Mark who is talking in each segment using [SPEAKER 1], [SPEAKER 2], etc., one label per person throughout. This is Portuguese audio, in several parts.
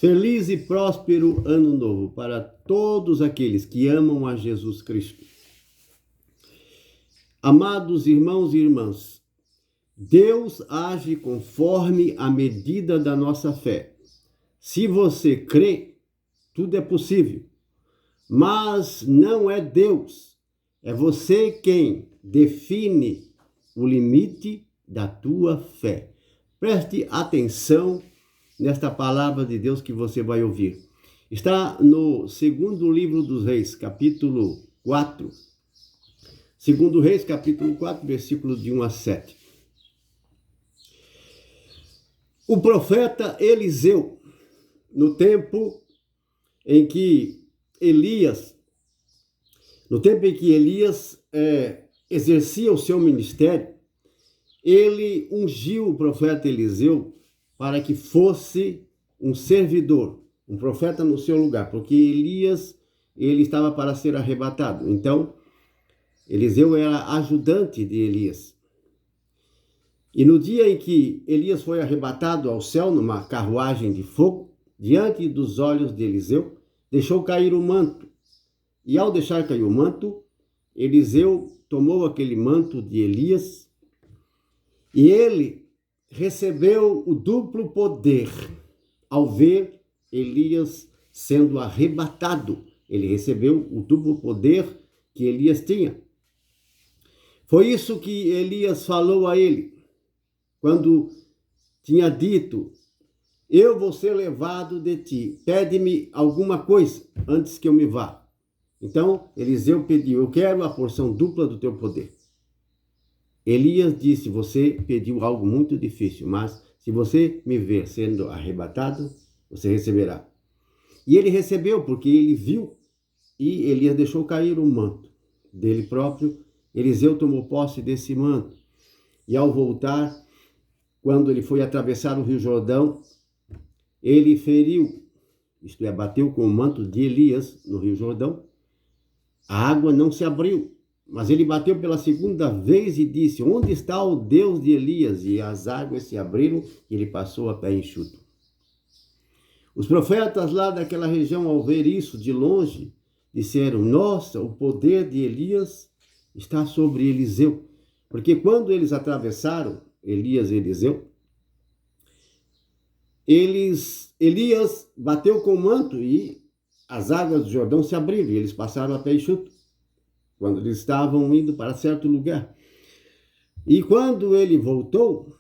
[SPEAKER 1] Feliz e próspero ano novo para todos aqueles que amam a Jesus Cristo. Amados irmãos e irmãs, Deus age conforme a medida da nossa fé. Se você crê, tudo é possível. Mas não é Deus, é você quem define o limite da tua fé. Preste atenção nesta palavra de Deus que você vai ouvir. Está no segundo livro dos Reis, capítulo 4. Segundo Reis, capítulo 4, versículo de 1 a 7. O profeta Eliseu, no tempo em que Elias exercia o seu ministério, ele ungiu o profeta Eliseu para que fosse um servidor, um profeta no seu lugar, porque Elias, ele estava para ser arrebatado. Então, Eliseu era ajudante de Elias. E no dia em que Elias foi arrebatado ao céu numa carruagem de fogo, diante dos olhos de Eliseu, deixou cair o manto. E ao deixar cair o manto, Eliseu tomou aquele manto de Elias e ele recebeu o duplo poder ao ver Elias sendo arrebatado. Ele recebeu o duplo poder que Elias tinha. Foi isso que Elias falou a ele, quando tinha dito: eu vou ser levado de ti, pede-me alguma coisa antes que eu me vá. Então, Eliseu pediu: eu quero a porção dupla do teu poder. Elias disse: você pediu algo muito difícil, mas se você me ver sendo arrebatado, você receberá. E ele recebeu, porque ele viu, e Elias deixou cair o manto dele próprio. Eliseu tomou posse desse manto. E ao voltar, quando ele foi atravessar o Rio Jordão, ele feriu, isto é, bateu com o manto de Elias no Rio Jordão. A água não se abriu, mas ele bateu pela segunda vez e disse: onde está o Deus de Elias? E as águas se abriram e ele passou a pé enxuto. Os profetas lá daquela região, ao ver isso de longe, disseram: nossa, o poder de Elias está sobre Eliseu. Porque quando eles atravessaram, Elias e Eliseu, Elias bateu com o manto e as águas do Jordão se abriram e eles passaram a pé enxuto, quando eles estavam indo para certo lugar. E quando ele voltou,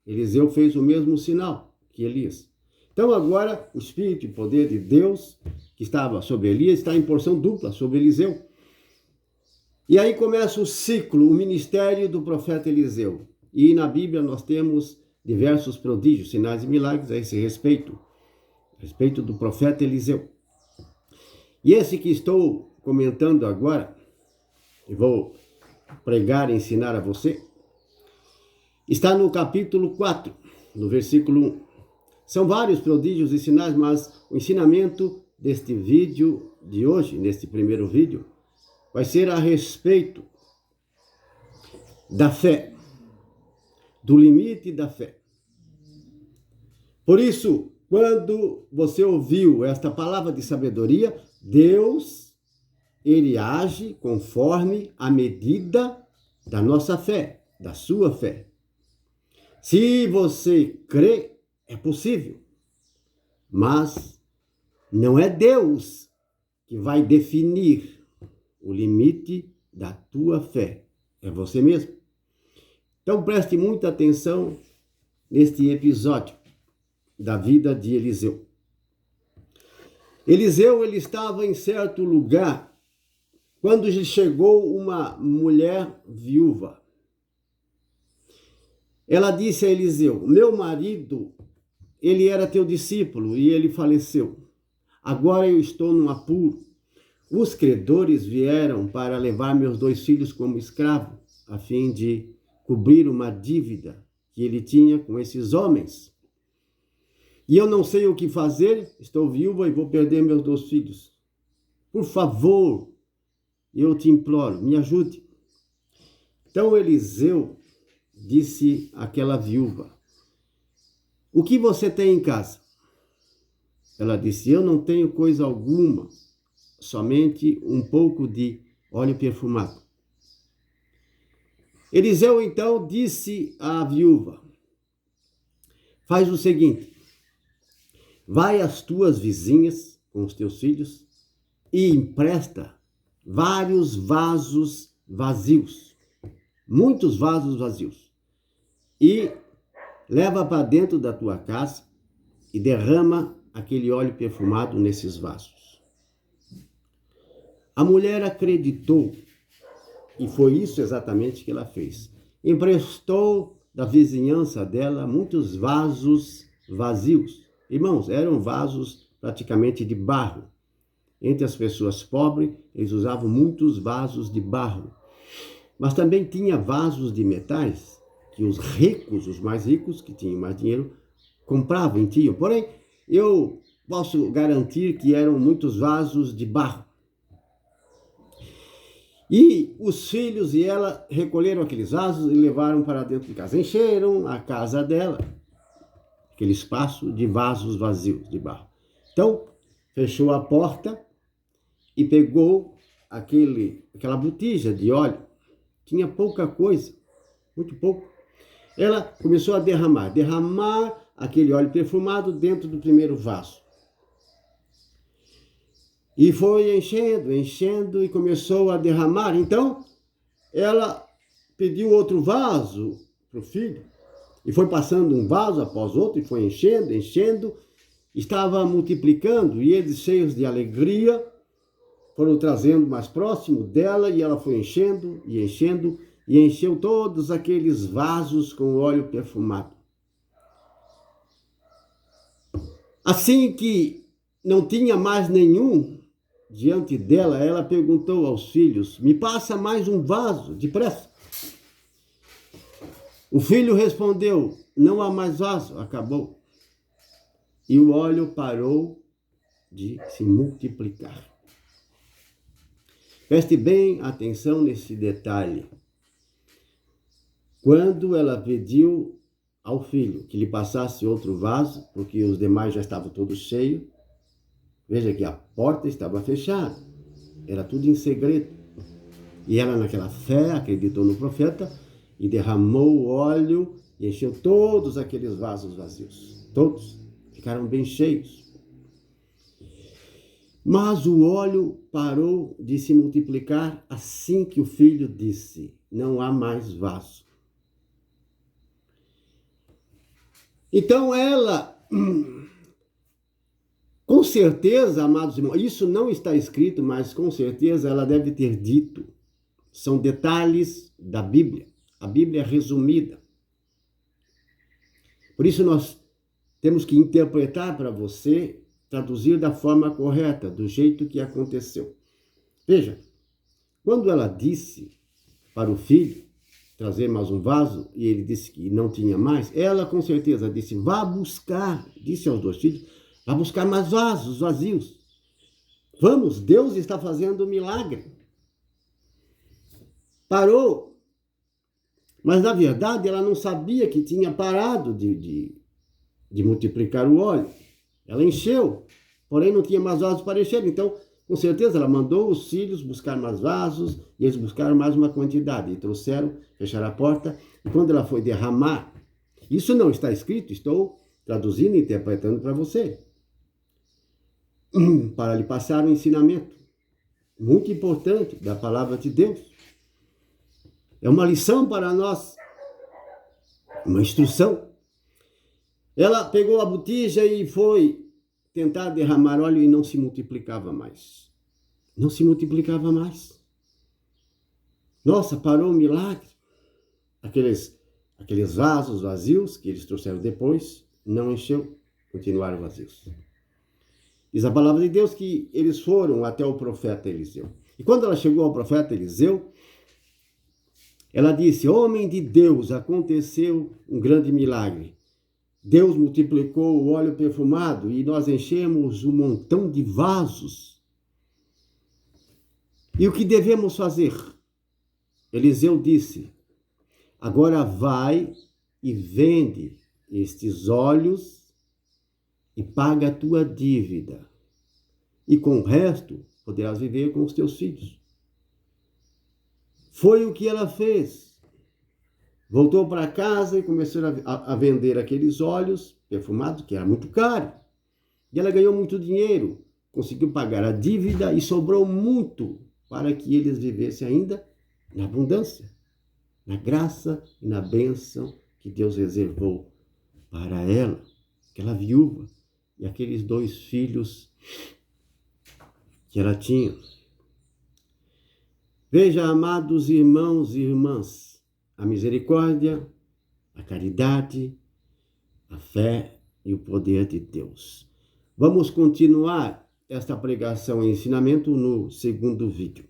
[SPEAKER 1] Eliseu fez o mesmo sinal que Elias. Então agora o Espírito e poder de Deus que estava sobre Elias está em porção dupla sobre Eliseu. E aí começa o ciclo, o ministério do profeta Eliseu. E na Bíblia nós temos diversos prodígios, sinais e milagres a esse respeito do profeta Eliseu. E esse que estou comentando agora, e vou pregar e ensinar a você, está no capítulo 4, no versículo 1. São vários prodígios e sinais, mas o ensinamento deste vídeo de hoje, neste primeiro vídeo, vai ser a respeito da fé, do limite da fé. Por isso, quando você ouviu esta palavra de sabedoria, Deus, ele age conforme a medida da nossa fé, da sua fé. Se você crê, é possível, mas não é Deus que vai definir o limite da tua fé, é você mesmo. Então preste muita atenção neste episódio da vida de Eliseu. Eliseu, ele estava em certo lugar quando chegou uma mulher viúva. Ela disse a Eliseu: meu marido, ele era teu discípulo e ele faleceu. Agora eu estou num apuro. Os credores vieram para levar meus 2 filhos como escravo, a fim de cobrir uma dívida que ele tinha com esses homens. E eu não sei o que fazer, estou viúva e vou perder meus 2 filhos. Por favor, eu te imploro, me ajude. Então Eliseu disse àquela viúva: o que você tem em casa? Ela disse: eu não tenho coisa alguma, somente um pouco de óleo perfumado. Eliseu então disse à viúva: faz o seguinte, vai às tuas vizinhas com os teus filhos e empresta vários vasos vazios, muitos vasos vazios, e leva para dentro da tua casa e derrama aquele óleo perfumado nesses vasos. A mulher acreditou e foi isso exatamente que ela fez. Emprestou da vizinhança dela muitos vasos vazios. Irmãos, eram vasos praticamente de barro. Entre as pessoas pobres, eles usavam muitos vasos de barro. Mas também tinha vasos de metais, que os ricos, os mais ricos, que tinham mais dinheiro, compravam e tinham. Porém, eu posso garantir que eram muitos vasos de barro. E os filhos e ela recolheram aqueles vasos e levaram para dentro de casa. Encheram a casa dela, aquele espaço de vasos vazios de barro. Então, fechou a porta e pegou aquela botija de óleo. Tinha pouca coisa, muito pouco. Ela começou a derramar aquele óleo perfumado dentro do primeiro vaso. E foi enchendo e começou a derramar. Então, ela pediu outro vaso para o filho. E foi passando um vaso após outro e foi enchendo. Estava multiplicando e eles, cheios de alegria, foram trazendo mais próximo dela e ela foi enchendo e encheu todos aqueles vasos com óleo perfumado. Assim que não tinha mais nenhum diante dela, ela perguntou aos filhos: me passa mais um vaso, depressa. O filho respondeu: não há mais vaso, acabou. E o óleo parou de se multiplicar. Preste bem atenção nesse detalhe. Quando ela pediu ao filho que lhe passasse outro vaso, porque os demais já estavam todos cheios, veja que a porta estava fechada, era tudo em segredo. E ela, naquela fé, acreditou no profeta e derramou o óleo e encheu todos aqueles vasos vazios. Todos ficaram bem cheios. Mas o óleo parou de se multiplicar assim que o filho disse: não há mais vaso. Então ela, com certeza, amados irmãos, isso não está escrito, mas com certeza ela deve ter dito. São detalhes da Bíblia. A Bíblia é resumida. Por isso nós temos que interpretar para você, traduzir da forma correta, do jeito que aconteceu. Veja, quando ela disse para o filho trazer mais um vaso, e ele disse que não tinha mais, ela com certeza disse: vá buscar, disse aos 2 filhos, vá buscar mais vasos vazios. Vamos, Deus está fazendo um milagre. Parou, mas na verdade ela não sabia que tinha parado de multiplicar o óleo. Ela encheu, porém não tinha mais vasos para encher. Então, com certeza, ela mandou os filhos buscar mais vasos e eles buscaram mais uma quantidade. E trouxeram, fecharam a porta. E quando ela foi derramar, isso não está escrito, estou traduzindo e interpretando para você, para lhe passar um ensinamento muito importante da palavra de Deus. É uma lição para nós, uma instrução. Ela pegou a botija e foi tentar derramar óleo e não se multiplicava mais. Não se multiplicava mais. Nossa, parou o milagre. Aqueles vasos vazios que eles trouxeram depois, não encheu, continuaram vazios. Diz a palavra de Deus que eles foram até o profeta Eliseu. E quando ela chegou ao profeta Eliseu, ela disse: homem de Deus, aconteceu um grande milagre. Deus multiplicou o óleo perfumado e nós enchemos um montão de vasos. E o que devemos fazer? Eliseu disse: agora vai e vende estes óleos e paga a tua dívida. E com o resto, poderás viver com os teus filhos. Foi o que ela fez. Voltou para casa e começou a vender aqueles óleos perfumados, que era muito caro. E ela ganhou muito dinheiro, conseguiu pagar a dívida e sobrou muito para que eles vivessem ainda na abundância, na graça e na bênção que Deus reservou para ela, aquela viúva e aqueles 2 filhos que ela tinha. Veja, amados irmãos e irmãs, a misericórdia, a caridade, a fé e o poder de Deus. Vamos continuar esta pregação e ensinamento no segundo vídeo.